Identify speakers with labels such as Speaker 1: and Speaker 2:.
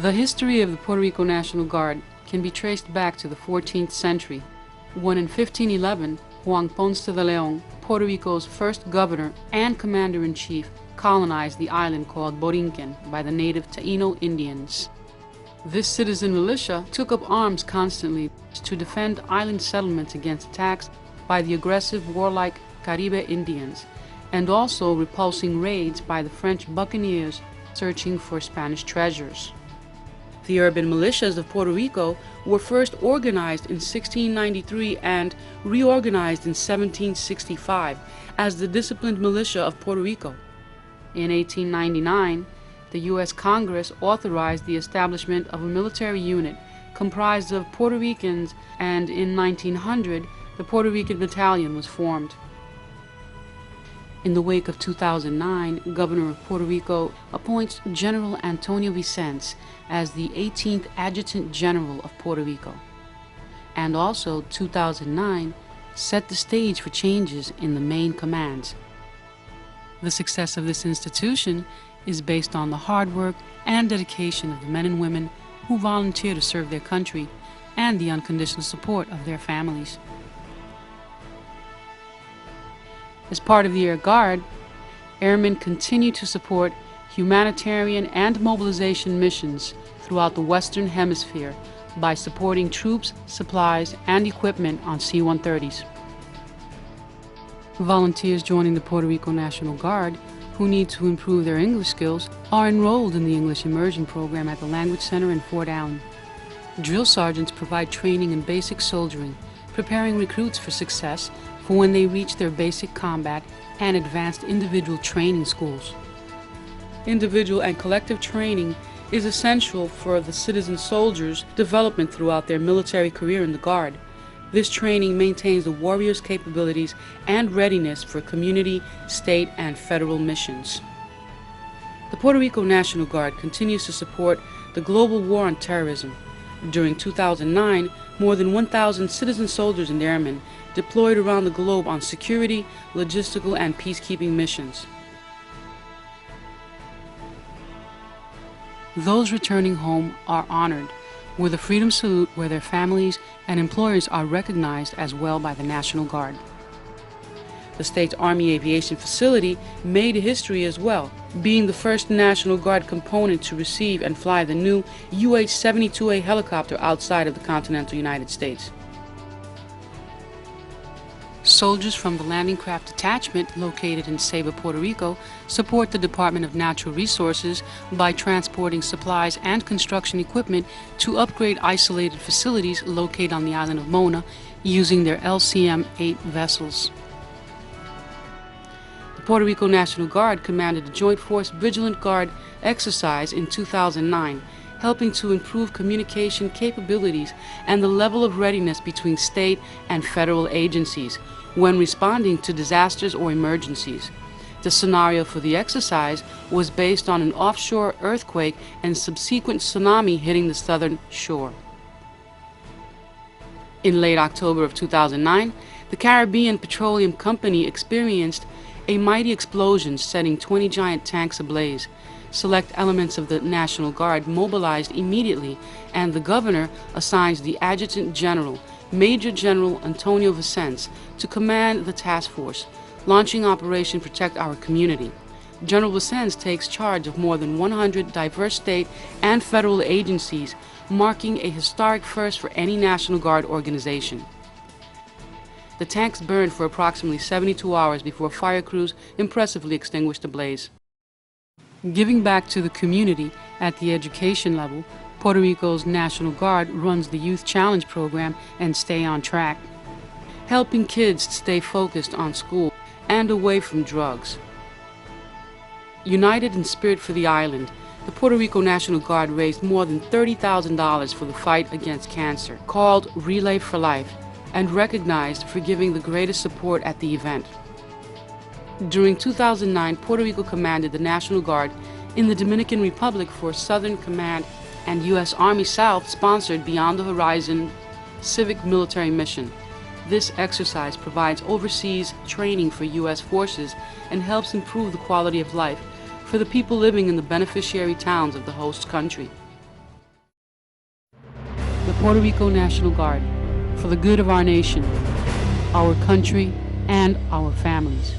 Speaker 1: The history of the Puerto Rico National Guard can be traced back to the 14th century, when in 1511, Juan Ponce de Leon, Puerto Rico's first governor and commander-in-chief, colonized the island called Borinquen by the native Taino Indians. This citizen militia took up arms constantly to defend island settlements against attacks by the aggressive, warlike Caribe Indians, and also repulsing raids by the French buccaneers searching for Spanish treasures. The urban militias of Puerto Rico were first organized in 1693 and reorganized in 1765 as the Disciplined Militia of Puerto Rico. In 1899, the U.S. Congress authorized the establishment of a military unit comprised of Puerto Ricans, and in 1900, the Puerto Rican Battalion was formed. In the wake of 2009, Governor of Puerto Rico appoints General Antonio Vicens as the 18th Adjutant General of Puerto Rico. And also, 2009 set the stage for changes in the main commands. The success of this institution is based on the hard work and dedication of the men and women who volunteer to serve their country and the unconditional support of their families. As part of the Air Guard, airmen continue to support humanitarian and mobilization missions throughout the Western Hemisphere by supporting troops, supplies, and equipment on C-130s. Volunteers joining the Puerto Rico National Guard who need to improve their English skills are enrolled in the English Immersion Program at the Language Center in Fort Allen. Drill sergeants provide training in basic soldiering, preparing recruits for success for when they reach their basic combat and advanced individual training schools. Individual and collective training is essential for the citizen soldiers' development throughout their military career in the Guard. This training maintains the warrior's capabilities and readiness for community, state, and federal missions. The Puerto Rico National Guard continues to support the global war on terrorism. During 2009, more than 1,000 citizen soldiers and airmen deployed around the globe on security, logistical, and peacekeeping missions. Those returning home are honored with a Freedom Salute where their families and employers are recognized as well by the National Guard. The state's Army Aviation Facility made history as well, being the first National Guard component to receive and fly the new UH-72A helicopter outside of the continental United States. Soldiers from the Landing Craft Detachment, located in Ceiba, Puerto Rico, support the Department of Natural Resources by transporting supplies and construction equipment to upgrade isolated facilities located on the island of Mona using their LCM-8 vessels. The Puerto Rico National Guard commanded the Joint Force Vigilant Guard exercise in 2009, helping to improve communication capabilities and the level of readiness between state and federal agencies when responding to disasters or emergencies. The scenario for the exercise was based on an offshore earthquake and subsequent tsunami hitting the southern shore. In late October of 2009, the Caribbean Petroleum Company experienced a mighty explosion setting 20 giant tanks ablaze. Select elements of the National Guard mobilized immediately, and the governor assigns the Adjutant General, Major General Antonio Vicens, to command the task force, launching Operation Protect Our Community. General Vicens takes charge of more than 100 diverse state and federal agencies, marking a historic first for any National Guard organization. The tanks burned for approximately 72 hours before fire crews impressively extinguished the blaze. Giving back to the community at the education level, Puerto Rico's National Guard runs the Youth Challenge program and Stay on Track, helping kids stay focused on school and away from drugs. United in spirit for the island, the Puerto Rico National Guard raised more than $30,000 for the fight against cancer, called Relay for Life, and recognized for giving the greatest support at the event. During 2009, Puerto Rico commanded the National Guard in the Dominican Republic for Southern Command and U.S. Army South-sponsored Beyond the Horizon civic military mission. This exercise provides overseas training for U.S. forces and helps improve the quality of life for the people living in the beneficiary towns of the host country. Puerto Rico National Guard, for the good of our nation, our country, and our families.